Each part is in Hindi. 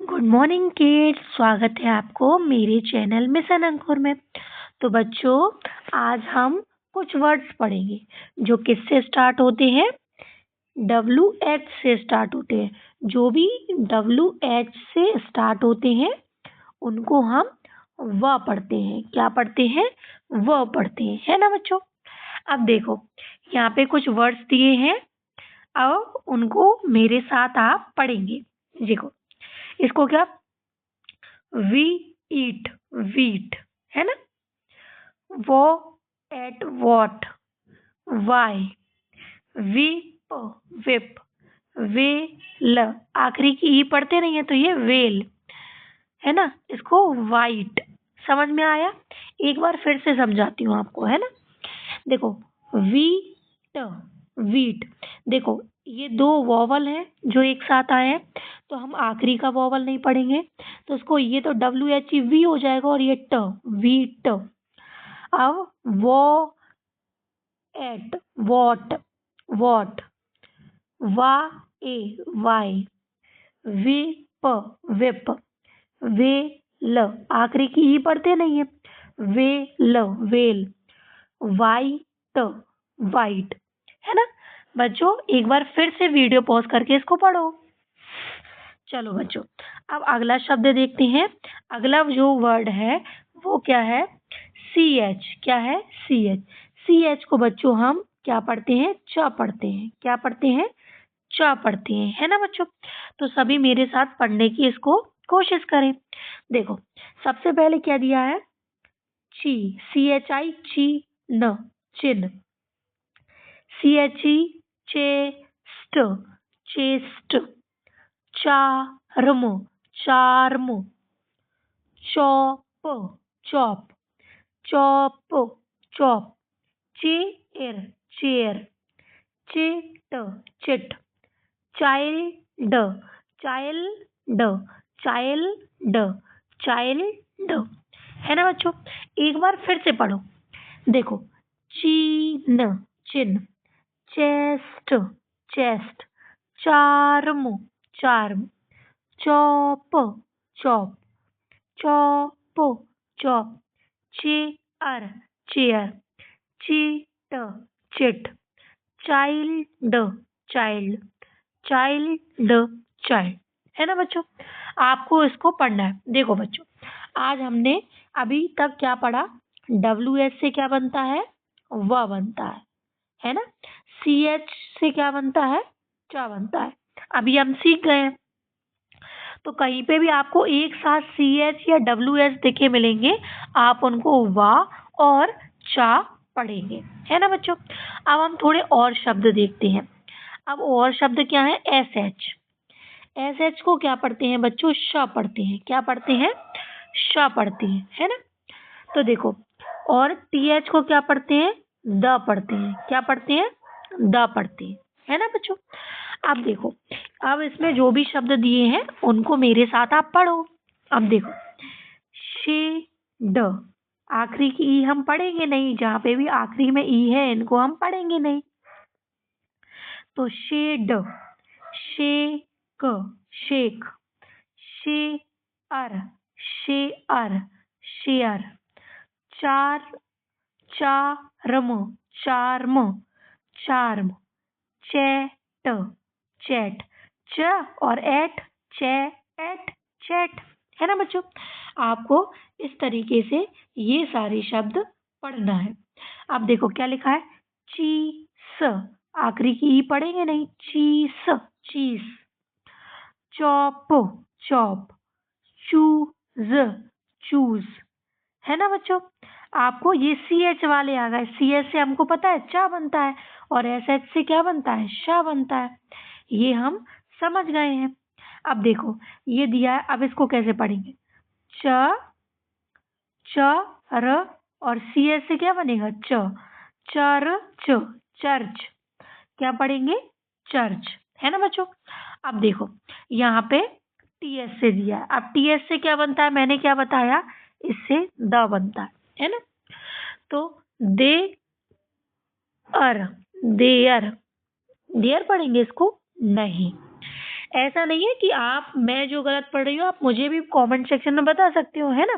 Good morning kids. स्वागत है आपको मेरे चैनल मिशन अंकुर में। तो बच्चों, आज हम कुछ वर्ड्स पढ़ेंगे जो किससे स्टार्ट होते हैं, WH से स्टार्ट होते हैं। जो भी WH से स्टार्ट होते हैं उनको हम व पढ़ते हैं। क्या पढ़ते हैं? व पढ़ते हैं, है ना बच्चों। अब देखो, यहाँ पे कुछ वर्ड्स दिए हैं, अब उनको मेरे साथ आप पढ़ेंगे। देखो, इसको क्या, वी ईट, वीट, है ना। वो at what, why. Whip, whip. Whale, आखिरी की ई पढ़ते नहीं है तो ये वेल, है ना। इसको वाइट। समझ में आया? एक बार फिर से समझाती हूँ आपको, है ना। देखो, वीट, वीट। देखो, ये दो वॉवल है जो एक साथ आए हैं, तो हम आखिरी का वॉवल नहीं पढ़ेंगे, तो उसको ये तो WHEV हो जाएगा और ये ट, वीट। अब वो एट, वॉट, वॉट। वा ए, वाई। Whip, whip. वेल, आखिरी की ई पढ़ते नहीं है, वेल, वेल। वाइट, वाइट, है ना। बच्चों, एक बार फिर से वीडियो पॉज करके इसको पढ़ो। चलो बच्चों, अब अगला शब्द देखते हैं। अगला जो वर्ड है वो क्या है? CH। क्या है? CH। CH को बच्चों हम क्या पढ़ते हैं? च पढ़ते हैं। क्या पढ़ते हैं? च पढ़ते हैं, है ना बच्चों। तो सभी मेरे साथ पढ़ने की इसको कोशिश करें। देखो, सबसे पहले क्या दिया है? ची, CHI, ची, न, चिन। CHE, chest, chest. Charm, charm. Chop, chop, chop, chop. Chair, chair. Chit, chit. Child, child, child, child, है ना बच्चों। एक बार फिर से पढ़ो। देखो, chin, chin. Chest, chest. Charm, charm. Chop, chop, chop, chop. Chair, chair. Chit, chit. Child, child, child, child, है ना बच्चों। आपको इसको पढ़ना है। देखो बच्चों, आज हमने अभी तक क्या पढ़ा? WH से क्या बनता है? व बनता है ना। CH से क्या बनता है? च बनता है। अभी हम सीख गए हैं। तो कहीं पे भी आपको एक साथ CH या WH दिखे मिलेंगे, आप उनको वा और चा पढ़ेंगे, है ना बच्चों। अब हम थोड़े और शब्द देखते हैं। अब और शब्द क्या है? SH। SH को क्या पढ़ते हैं बच्चों? श पढ़ते हैं। क्या पढ़ते हैं? श पढ़ते हैं, है ना। तो देखो, और TH को क्या पढ़ते हैं? द पढ़ते हैं। क्या पढ़ते हैं? द पढ़ते हैं, है ना बच्चों। अब देखो, अब इसमें जो भी शब्द दिए हैं उनको मेरे साथ आप पढ़ो। अब देखो, शेड, आखिरी की ई हम पढ़ेंगे नहीं, जहां पे भी आखिरी में ई है इनको हम पढ़ेंगे नहीं। तो shed, shake, shake. Share, share, share. Char, charm, charm, charm. Chat, chat. च और एट, चैट, चैट, है ना बच्चों। आपको इस तरीके से ये सारे शब्द पढ़ना है। अब देखो क्या लिखा है? चीस, आखिरी की ई पढ़ेंगे नहीं, चीस, चीज। Chop, chop. चूज, चूज, है ना बच्चों। आपको ये CH वाले आ गए। CH से हमको पता है चा बनता है, और SH से क्या बनता है? शा बनता है। ये हम समझ गए हैं। अब देखो, ये दिया है, अब इसको कैसे पढ़ेंगे? च, च, र, और CH से क्या बनेगा? च, चर, च, चर्च। क्या पढ़ेंगे? चर्च, है ना बच्चों। अब देखो, यहाँ पे TS से दिया है। अब TS से क्या बनता है? मैंने क्या बताया? इससे द बनता है ना। तो दे अर, देयर, देयर पढ़ेंगे इसको? नहीं। ऐसा नहीं है कि मैं जो गलत पढ़ रही हूँ आप मुझे भी कमेंट सेक्शन में बता सकते हो, है ना।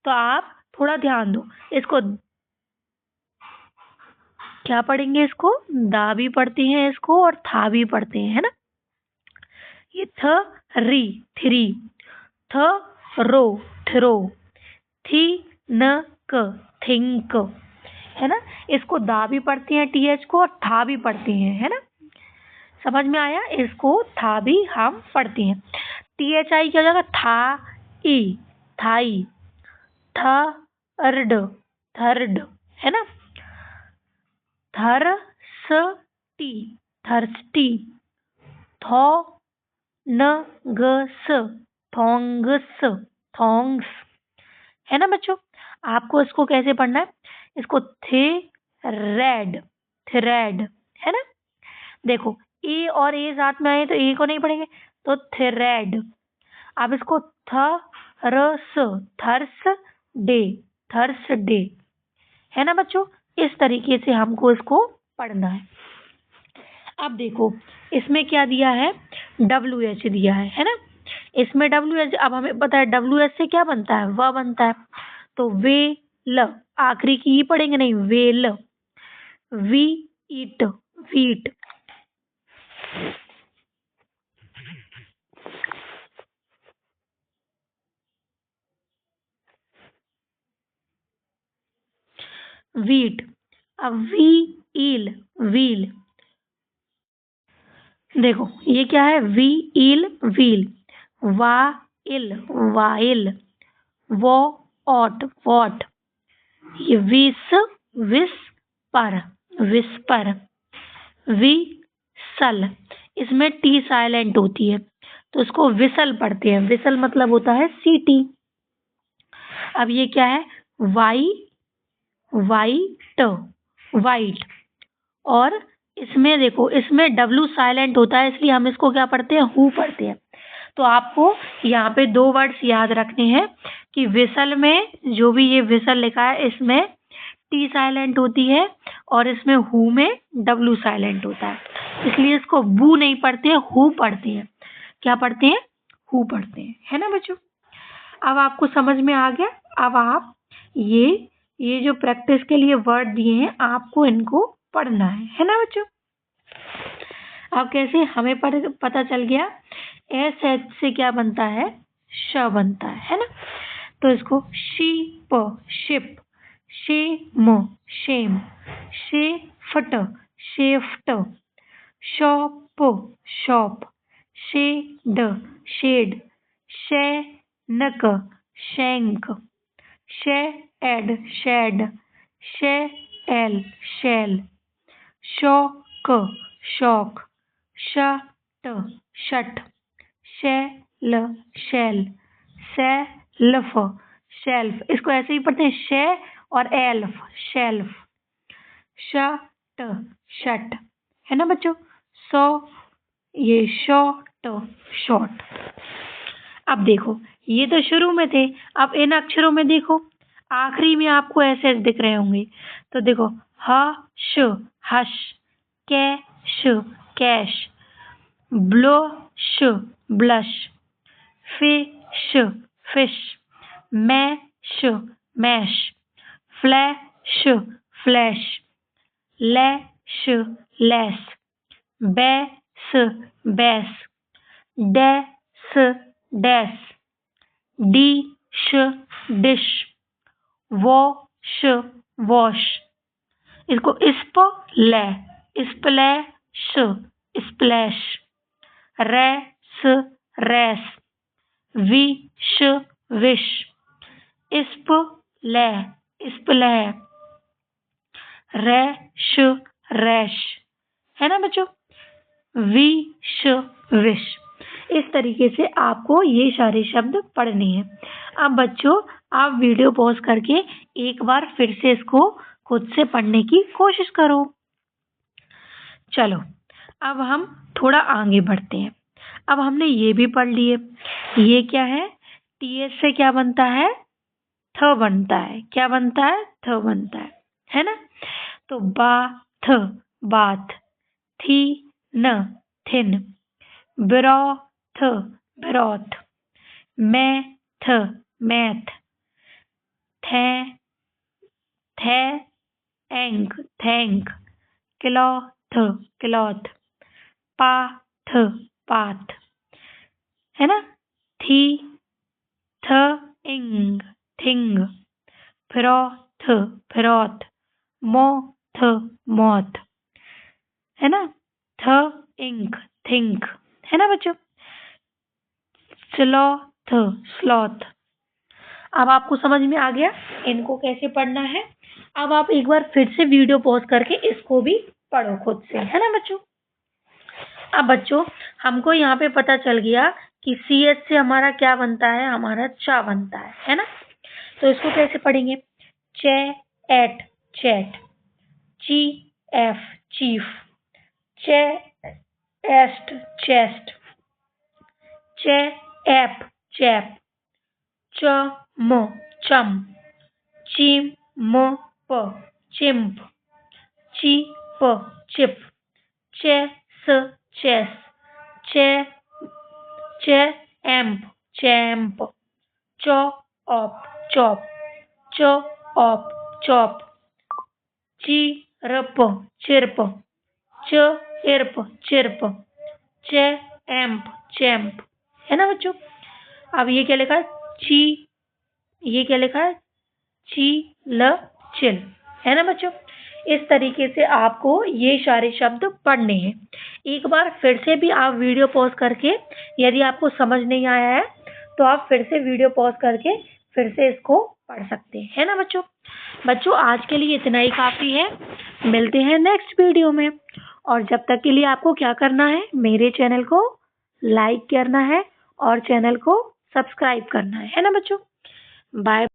तो आप थोड़ा ध्यान दो। इसको क्या पढ़ेंगे, इसको दा भी पढ़ते हैं इसको, और था भी पढ़ते हैं, है ना। ये री थ्री, थ रो थ्रो, थी न क थिंक, है ना। इसको दा भी पढ़ते हैं टीएच को, और था भी पढ़ते हैं, है ना। समझ में आया। इसको था भी हम पढ़ते हैं। THI क्या हो जाएगा, था ई थाई, थर्ड थर्ड, है ना। थर्सटी थर्स्टी, थॉन्गस थॉन्ग्स थॉन्ग्स, है ना बच्चों। आपको इसको कैसे पढ़ना है, इसको थ्रेड थ्रेड, है ना। देखो ए और ए साथ में आए तो ए को नहीं पढ़ेंगे, तो थ्रेड। अब इसको थर्स थर्स डे थर्स डे, है ना बच्चों। इस तरीके से हमको इसको पढ़ना है। अब देखो इसमें क्या दिया है, WH दिया है ना। इसमें WH, अब हमें पता है WH से क्या बनता है, व बनता है। तो वे ल, आखिरी की ही पढ़ेंगे नहीं, वेल। वी ईट वीट, वीट। अब वी ईल व्हील, देखो ये क्या है, वी ईल व्हील। वा इल वाइल, वो ऑट वॉट। ये विस पर विस्पर, विसल। इसमें टी साइलेंट होती है तो इसको विसल पढ़ते हैं। विसल मतलब होता है सीटी। अब ये क्या है, वाइट वाइट। और इसमें देखो, इसमें W साइलेंट होता है, इसलिए हम इसको क्या पढ़ते हैं, हु पढ़ते हैं। तो आपको यहाँ पे 2 वर्ड्स याद रखने हैं कि विसल में, जो भी ये विसल लिखा है इसमें टी साइलेंट होती है, और इसमें हु में W साइलेंट होता है। इसलिए इसको बू नहीं पढ़ते हैं, हु पढ़ते हैं। क्या पढ़ते हैं, हु पढ़ते हैं, है ना बच्चों। अब आपको समझ में आ गया। अब आप ये जो प्रैक्टिस के लिए वर्ड दिए हैं आपको इनको पढ़ना है ना बच्चों। अब कैसे हमें पता चल गया, SH से क्या बनता है, श बनता है ना। तो इसको sheep ship, shame shame, shaft shaft, shop shop, shed shed, shank shank, shed shed, shell shell, shock shock, shut shut, shell shell, self shelf. इसको ऐसे ही पढ़ते हैं, शे और एल्फ शेल्फ, शट शट, है ना बच्चों। सो ये शॉर्ट शॉर्ट। अब देखो ये तो शुरू में थे, अब इन अक्षरों में देखो आखिरी में आपको ऐसे दिख रहे होंगे। तो देखो hush hush, cash cash, blush blush, fish fish, mash mash, flash flash, lash lash, bash bash, dash dash, dish dish, wash wash. इसको splash splash, rash rash, wish wish, splay splay, rash rash, है ना बच्चों। Wish wish. इस तरीके से आपको ये सारे शब्द पढ़ने हैं। अब बच्चों आप वीडियो पॉज करके एक बार फिर से इसको खुद से पढ़ने की कोशिश करो। चलो अब हम थोड़ा आगे बढ़ते हैं। अब हमने ये भी पढ़ लिए, ये क्या है, TH से क्या बनता है, थ बनता है। क्या बनता है, थ बनता है ना। तो बाथ बाथ, थी न thin, broth broth, math math, thank thank, cloth cloth, path path, है ना। Thing thing, froth froth, moth moth, है ना। थिंक, है ना बच्चों। Sloth sloth. अब आपको समझ में आ गया इनको कैसे पढ़ना है। अब आप एक बार फिर से वीडियो पॉज करके इसको भी पढ़ो खुद से, है ना बच्चों। अब बच्चों हमको यहाँ पे पता चल गया कि CH से हमारा क्या बनता है, हमारा चा बनता है ना। तो इसको कैसे पढ़ेंगे। Chat chat, CF chief, chest chest, chap chap, chum chum, chimp chimp, chip chip, chess chess, champ champ, chop chop, chop chop, chirp chirp, chirp chirp, champ champ, है ना बच्चों। अब ये क्या लिखा है, ये क्या लिखा है, चिल चिल, है ना बच्चों। इस तरीके से आपको ये सारे शब्द पढ़ने हैं। एक बार फिर से भी आप वीडियो पॉज करके, यदि आपको समझ नहीं आया है तो आप फिर से वीडियो पॉज करके फिर से इसको पढ़ सकते हैं, है ना बच्चों। बच्चों आज के लिए इतना ही काफ़ी है, मिलते हैं नेक्स्ट वीडियो में। और जब तक के लिए आपको क्या करना है, मेरे चैनल को लाइक करना है और चैनल को सब्सक्राइब करना है ना बच्चों। बाय।